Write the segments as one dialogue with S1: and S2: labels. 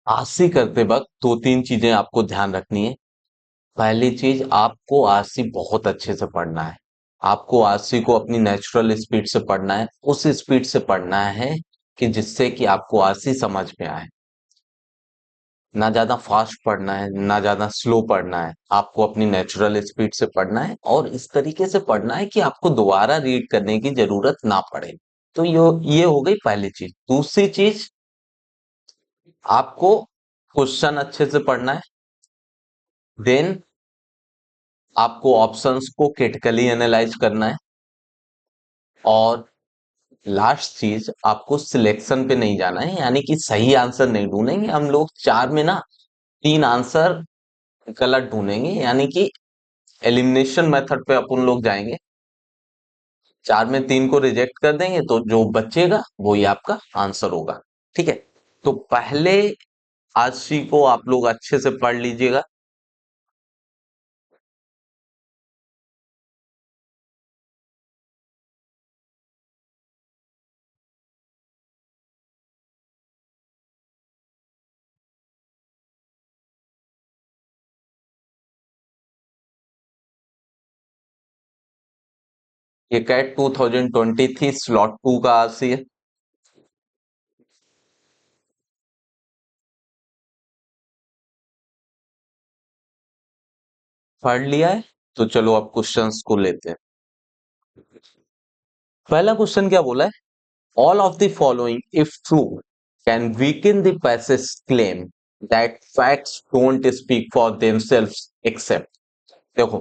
S1: RC करते वक्त दो तीन चीजें आपको ध्यान रखनी है। पहली चीज, आपको आरसी बहुत अच्छे से पढ़ना है। आपको आरसी को अपनी नेचुरल स्पीड से पढ़ना है, उस स्पीड से पढ़ना है कि जिससे कि आपको आरसी समझ में आए। ना ज्यादा फास्ट पढ़ना है, ना ज्यादा स्लो पढ़ना है। आपको अपनी नेचुरल स्पीड से पढ़ना है और इस तरीके से पढ़ना है कि आपको दोबारा रीड करने की जरूरत ना पड़े। तो ये हो गई पहली चीज। दूसरी चीज, आपको क्वेश्चन अच्छे से पढ़ना है। देन आपको ऑप्शंस को क्रिटिकली एनालाइज करना है। और लास्ट चीज, आपको सिलेक्शन पे नहीं जाना है, यानी कि सही आंसर नहीं ढूंढेंगे हम लोग। चार में ना तीन आंसर गलत ढूंढेंगे, यानी कि एलिमिनेशन मेथड पे अपन लोग जाएंगे। चार में तीन को रिजेक्ट कर देंगे तो जो बचेगा वो ही आपका आंसर होगा। ठीक है। तो पहले आरसी को आप लोग अच्छे से पढ़ लीजिएगा। ये कैट 2023 स्लॉट 2 का आरसी है। पढ़ लिया है? तो चलो अब क्वेश्चंस को लेते हैं। पहला क्वेश्चन क्या बोला है? All of the following if true can weaken the passage claim that facts don't speak for themselves except. देखो,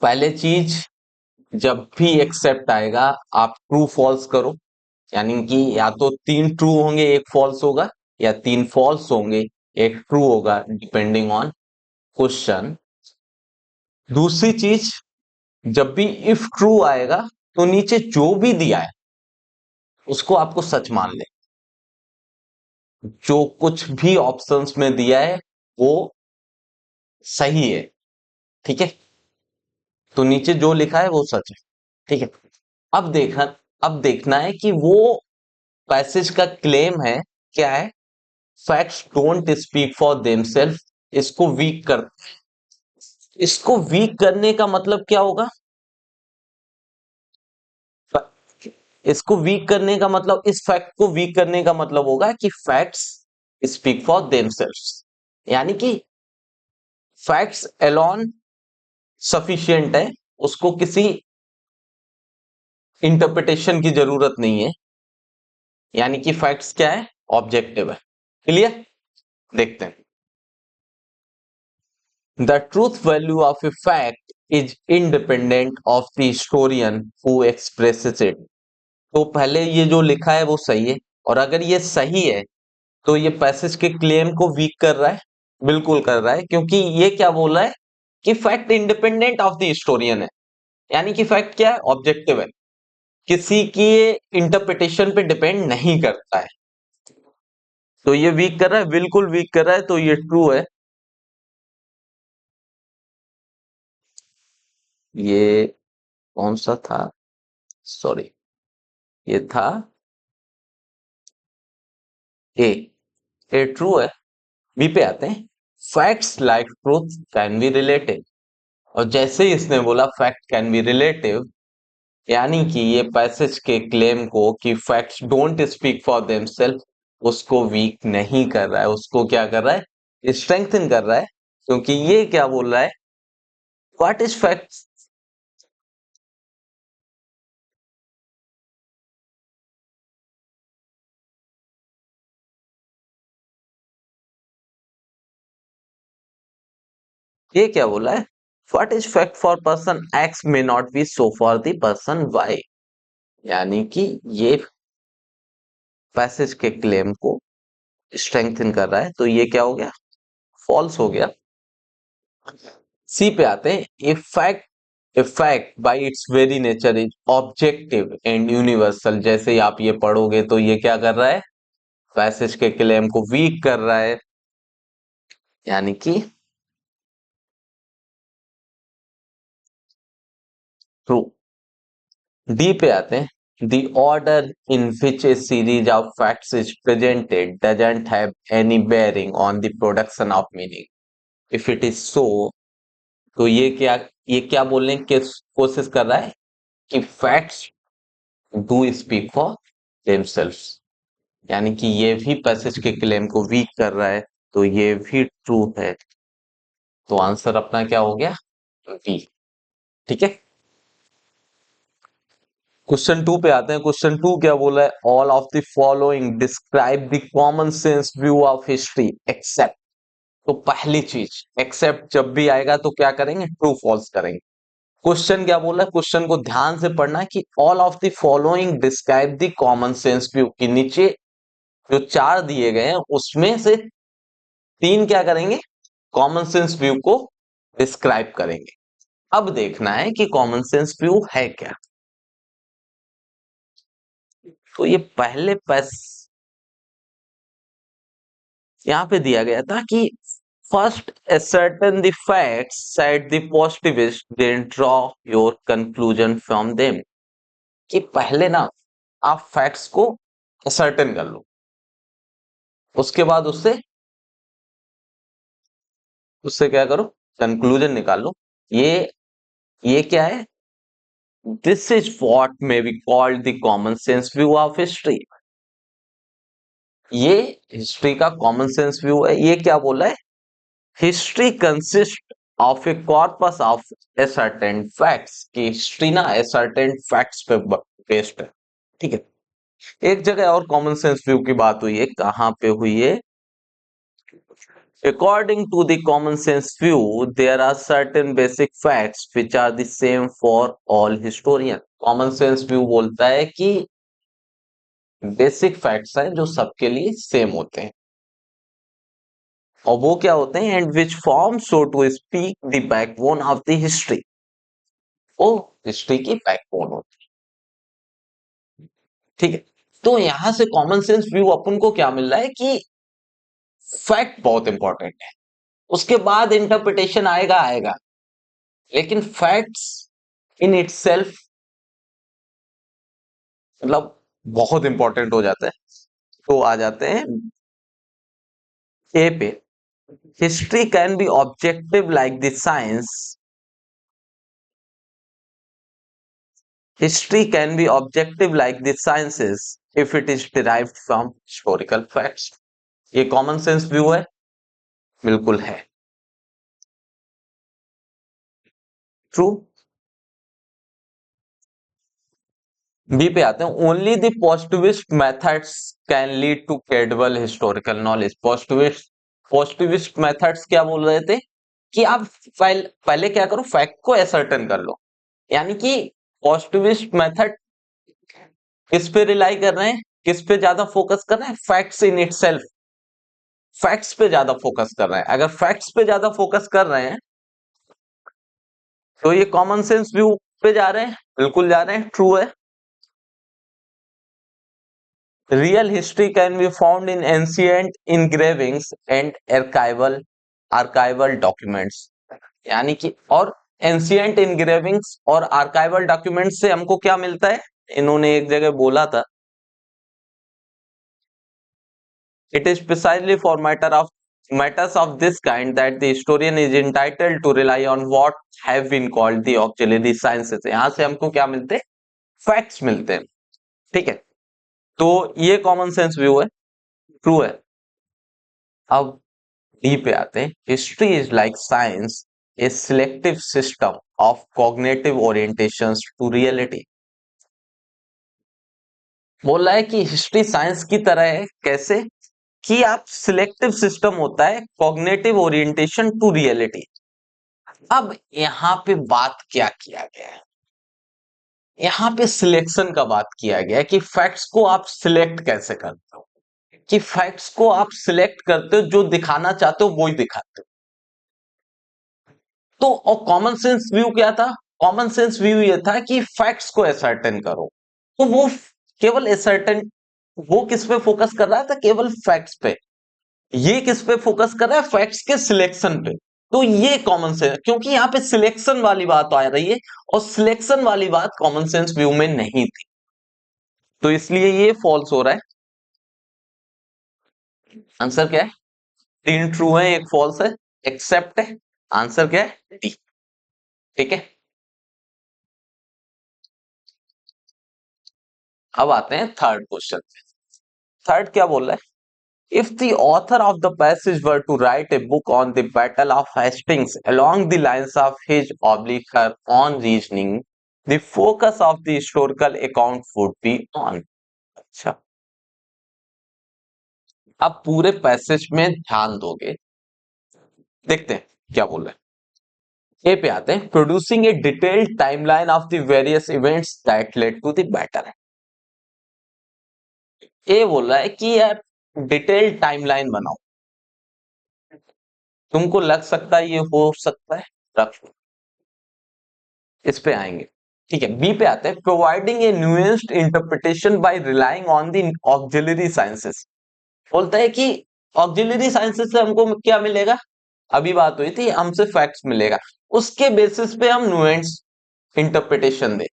S1: पहले चीज, जब भी एक्सेप्ट आएगा आप ट्रू फॉल्स करो। यानी कि या तो तीन ट्रू होंगे एक फॉल्स होगा, या तीन फॉल्स होंगे एक ट्रू होगा, डिपेंडिंग ऑन क्वेश्चन। दूसरी चीज, जब भी इफ ट्रू आएगा तो नीचे जो भी दिया है उसको आपको सच मान ले। जो कुछ भी ऑप्शंस में दिया है वो सही है। ठीक है। तो नीचे जो लिखा है वो सच है। ठीक है। अब देखा अब देखना है कि वो पैसेज का क्लेम है क्या है। Facts don't speak for themself. इसको वीक कर इसको वीक करने का मतलब क्या होगा? इसको वीक करने का मतलब, इस फैक्ट को वीक करने का मतलब होगा कि फैक्ट्स स्पीक फॉर देमसेल्व्स। यानी कि फैक्ट्स एलोन सफिशिएंट है, उसको किसी इंटरप्रिटेशन की जरूरत नहीं है। यानी कि फैक्ट्स क्या है? ऑब्जेक्टिव है। क्लियर? देखते हैं। The truth value of a fact is independent of the historian who expresses it. तो पहले ये जो लिखा है वो सही है, और अगर ये सही है तो ये पैसेज के क्लेम को वीक कर रहा है। बिल्कुल कर रहा है, क्योंकि ये क्या बोल रहा है कि fact independent of the historian है। यानी कि फैक्ट क्या है? ऑब्जेक्टिव है, किसी की इंटरप्रिटेशन पे डिपेंड नहीं करता है। तो ये वीक कर रहा है, बिल्कुल वीक कर रहा है, तो ये ट्रू है। ये कौन सा था? सॉरी, ये था ए। ए ट्रू है। बी पे आते हैं। Facts like truth can be related. और जैसे ही इसने बोला फैक्ट कैन बी रिलेटिव, यानी कि ये पैसेज के क्लेम को कि facts don't speak for themself, उसको वीक नहीं कर रहा है, उसको क्या कर रहा है? स्ट्रेंथन कर रहा है। क्योंकि ये क्या बोल रहा है? What is facts? ये क्या बोला है? What is fact for person X may not be so for the person Y. यानी कि ये पैसेज के क्लेम को स्ट्रेंथन कर रहा है, तो ये क्या हो गया? फॉल्स हो गया। सी पे आते हैं। Effect bye it's very nature is objective and universal. जैसे ही आप ये पढ़ोगे तो ये क्या कर रहा है? पैसेज के क्लेम को वीक कर रहा है। यानी कि ट्रू। डी पे आते हैं। The order in which a series of facts is presented doesn't have any bearing on the production of meaning. If it is so, तो ये क्या बोलने की कोशिश कर रहा है कि facts do speak for themselves, यानी कि ये भी पैसेज के क्लेम को वीक कर रहा है, तो ये भी ट्रू है। तो आंसर अपना क्या हो गया? बी। ठीक है, क्वेश्चन टू पे आते हैं। क्वेश्चन टू क्या बोला है? All of the following describe the common sense view of history except. तो पहली चीज, एक्सेप्ट जब भी आएगा तो क्या करेंगे? ट्रू फॉल्स करेंगे। क्वेश्चन क्या बोला है? क्वेश्चन को ध्यान से पढ़ना है कि all of the following describe the common sense view के नीचे जो चार दिए गए हैं उसमें से तीन क्या करेंगे? कॉमन सेंस व्यू को डिस्क्राइब करेंगे। अब देखना है कि कॉमन सेंस व्यू है क्या। तो ये पहले पस यहां पे दिया गया था कि first ascertain the facts, said the positivist, then draw your conclusion from them। कि पहले ना आप फैक्ट्स को ascertain कर लो, उसके बाद उससे उससे क्या करो? कंक्लूजन निकाल लो। ये क्या है? This is what may be called the common sense view of history. ये हिस्ट्री का कॉमन सेंस व्यू है। ये क्या बोला है? History consist of A corpus of ascertain facts. की हिस्ट्री ना असर्टेन फैक्ट्स पे बेस्ड है। ठीक है, एक जगह और कॉमन सेंस व्यू की बात हुई है, कहां पे हुई है? According to the common sense view, there are certain basic facts which are the same for all historians। Common sense view बोलता है कि बेसिक फैक्ट्स हैं जो सबके लिए सेम होते हैं, और वो क्या होते हैं? And which form so to speak the backbone of the history. वो हिस्ट्री की बैकबोन होती है। ठीक है, तो यहां से कॉमन सेंस व्यू अपन को क्या मिल रहा है कि फैक्ट बहुत इंपॉर्टेंट है, उसके बाद इंटरप्रिटेशन आएगा आएगा, लेकिन फैक्ट्स इन इटसेल्फ मतलब बहुत इंपॉर्टेंट हो जाता है। तो आ जाते हैं ए पे। History can be objective like the science. History can be objective like the sciences if it is derived from historical facts. ये कॉमन सेंस व्यू है, बिल्कुल है ट्रू। बी पे आते हैं। Only the positivist methods can lead to credible historical knowledge. Positivist methods क्या बोल रहे थे कि आप पहले क्या करो? फैक्ट को असर्टेन कर लो। यानी कि पॉजिटिविस्ट मेथड किस पे रिलाई कर रहे हैं? किस पे ज्यादा फोकस कर रहे हैं? फैक्ट्स इन इटसेल्फ, फैक्ट्स पे ज्यादा फोकस कर रहे हैं। अगर फैक्ट्स पे ज्यादा फोकस कर रहे हैं तो ये कॉमन सेंस व्यू पे जा रहे हैं, बिल्कुल जा रहे हैं, ट्रू है। Real history can be found in ancient engravings and archival documents. यानी कि और एंशिएंट इंग्रेविंग्स और आर्काइवल डॉक्यूमेंट्स से हमको क्या मिलता है? इन्होंने एक जगह बोला था, it is precisely for matters of this kind that the historian is entitled to rely on what have been called the auxiliary sciences। यहां से हमको क्या मिलते हैं? फैक्ट्स मिलते हैं। ठीक है, तो ये कॉमन सेंस व्यू है, ट्रू है। अब डी पे आते हैं। History is like science, a selective system of cognitive orientations to reality. बोल रहा है कि हिस्ट्री साइंस की तरह है। कैसे? कि आप सिलेक्टिव सिस्टम होता है कॉग्निटिव ओरिएंटेशन टू रियलिटी। अब यहां पे बात क्या किया गया है? यहां पे सिलेक्शन का बात किया गया है कि फैक्ट्स को आप सिलेक्ट कैसे करते हो, कि फैक्ट्स को आप सिलेक्ट करते हो, जो दिखाना चाहते हो वो ही दिखाते हो। तो और कॉमन सेंस व्यू क्या था? कॉमन सेंस व्यू ये था कि फैक्ट्स को असर्टेन करो। तो वो केवल असर्टेन, वो किस पे फोकस कर रहा था? केवल फैक्ट्स पे। ये किस पे फोकस कर रहा है? फैक्ट्स के सिलेक्शन पे। तो ये कॉमन सेंस, क्योंकि यहाँ पे सिलेक्शन वाली बात आ रही है, और सिलेक्शन वाली बात कॉमन सेंस व्यू में नहीं थी। तो इसलिए ये फॉल्स हो रहा है। आंसर क्या है? तीन ट्रू है, एक फॉल्स है, एक्सेप्ट है। आंसर क्या है? डी। ठीक है, अब आते हैं थर्ड क्वेश्चन पे। थर्ड क्या बोल रहा है? If the author of the passage were to write a book on the battle of Hastings along the lines of his oblique her own reasoning, the focus of the historical account would be on. अच्छा, अब पूरे passage में ध्यान दोगे, देखते हैं क्या बोल रहे हैं। ए पे आते हैं, producing a detailed timeline of the various events that led to the battle. A बोल रहा है कि यार डिटेल्ड टाइमलाइन बनाओ। तुमको लग सकता है ये हो सकता है, रख लो, इस पे आएंगे। ठीक है, बी पे आते हैं, providing a nuanced interpretation by relying on the auxiliary sciences. बोलता है कि ऑक्सिलरी साइंसेस से हमको क्या मिलेगा? अभी बात हुई थी, हमसे फैक्ट्स मिलेगा, उसके बेसिस पे हम न्यूएंस इंटरप्रिटेशन दे।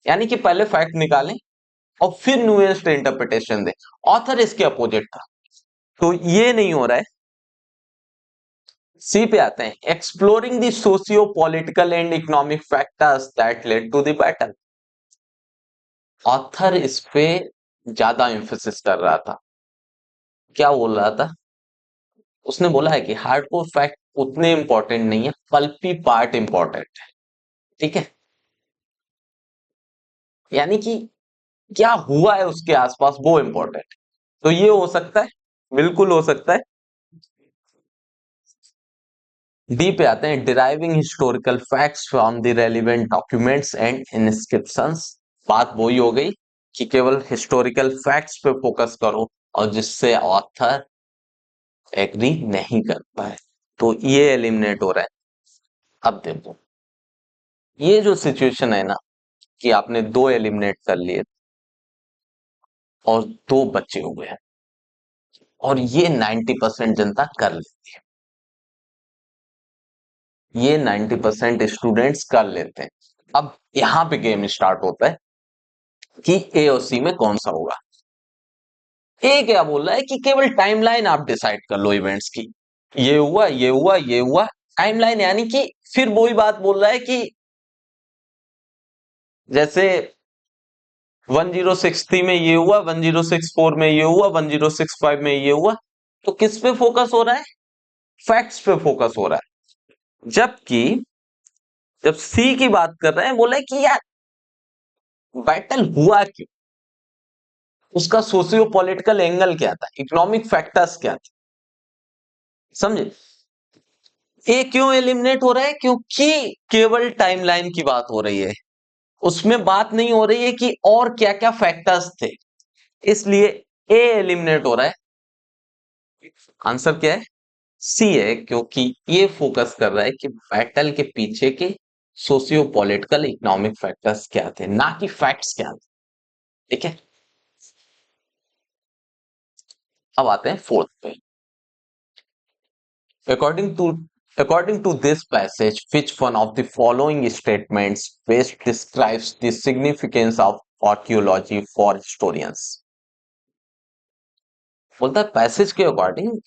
S1: यानी कि पहले फैक्ट निकालें और फिर न्यूएंस इंटरप्रिटेशन दे। ऑथर इसके अपोजिट था, तो ये नहीं हो रहा है। सी पे आते हैं, exploring the socio political and economic factors that led to the battle. Author इस पे ज्यादा एम्फेसिस कर रहा था। क्या बोल रहा था? उसने बोला है कि हार्डकोर फैक्ट उतने इंपॉर्टेंट नहीं है, पल्पी पार्ट इंपॉर्टेंट है। ठीक है, यानी कि क्या हुआ है उसके आसपास वो इंपॉर्टेंट है। तो ये हो सकता है, बिल्कुल हो सकता है। डी पे आते हैं, deriving historical facts from the relevant documents and inscriptions. बात वही हो गई कि केवल हिस्टोरिकल फैक्ट्स पे फोकस करो, और जिससे ऑथर एग्री नहीं करता है, तो ये एलिमिनेट हो रहा है। अब देखो, ये जो सिचुएशन है ना, कि आपने दो एलिमिनेट कर लिए और दो बचे हुए हैं, और ये 90% जनता कर लेती है, ये 90% स्टूडेंट्स कर लेते हैं। अब यहां पे गेम स्टार्ट होता है कि ए और सी में कौन सा होगा। ए क्या बोल रहा है कि केवल टाइमलाइन आप डिसाइड कर लो इवेंट्स की, ये हुआ, ये हुआ, ये हुआ, टाइमलाइन। यानी कि फिर वही बात बोल रहा है कि जैसे 1063 में ये हुआ, 1064 में ये हुआ, 1065 में ये हुआ, तो किस पे फोकस हो रहा है? फैक्ट्स पे फोकस हो रहा है। जबकि जब सी की बात कर रहे हैं, बोला है कि यार बैटल हुआ क्यों, उसका सोशियो पॉलिटिकल एंगल क्या था, इकोनॉमिक फैक्टर्स क्या थे। समझे? ये क्यों एलिमिनेट हो रहा है? क्योंकि केवल टाइमलाइन की बात हो रही है, उसमें बात नहीं हो रही है कि और क्या क्या फैक्टर्स थे, इसलिए ए एलिमिनेट हो रहा है। आंसर क्या है? सी है, क्योंकि ये फोकस कर रहा है कि बैटल के पीछे के सोशियो पॉलिटिकल इकोनॉमिक फैक्टर्स क्या थे, ना कि फैक्ट्स क्या थे। ठीक है, अब आते हैं फोर्थ पे। According to according to this passage, which one of the following statements best describes the significance of archaeology for historians? बोलता है पैसेज के अकॉर्डिंग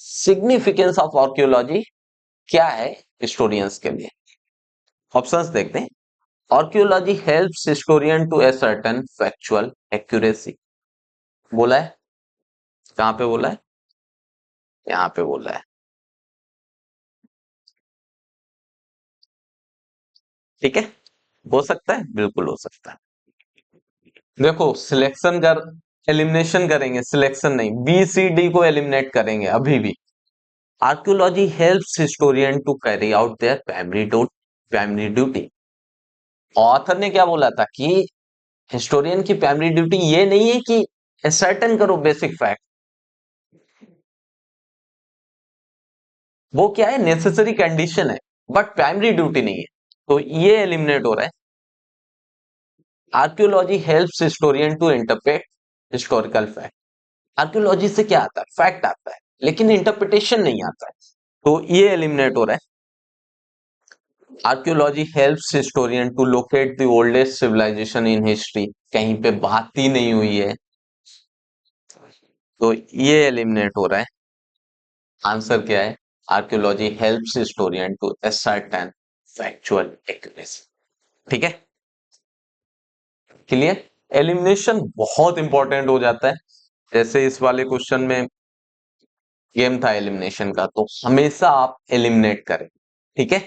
S1: सिग्निफिकेंस ऑफ आर्कियोलॉजी क्या है हिस्टोरियंस के लिए। ऑप्शंस देखते हैं। Archaeology helps historian to ascertain factual accuracy. बोला है, कहां पे बोला है? यहाँ पे बोला है। ठीक है, हो सकता है, बिल्कुल हो सकता है। देखो, सिलेक्शन कर, एलिमिनेशन करेंगे, सिलेक्शन नहीं, बी सी डी को एलिमिनेट करेंगे अभी भी। Archaeology helps historian to carry out their primary duty. Author ने क्या बोला था कि हिस्टोरियन की प्राइमरी ड्यूटी ये नहीं है कि सर्टन करो बेसिक फैक्ट, वो क्या है, नेसेसरी कंडीशन है, बट प्राइमरी ड्यूटी नहीं है। तो ये एलिमिनेट हो रहा है। Archaeology helps historian to interpret historical fact. Archaeology से क्या आता है? फैक्ट आता है, लेकिन इंटरप्रिटेशन नहीं आता है, तो ये एलिमिनेट हो रहा है। Archaeology helps historian to locate the oldest civilisation in history, कहीं पे बात ही नहीं हुई है तो ये एलिमिनेट हो रहा है। आंसर क्या है? Archaeology helps historian to ascertain factual accuracy. ठीक है, क्लियर? एलिमिनेशन बहुत इंपॉर्टेंट हो जाता है। जैसे इस वाले क्वेश्चन में गेम था एलिमिनेशन का, तो हमेशा आप एलिमिनेट करें। ठीक है,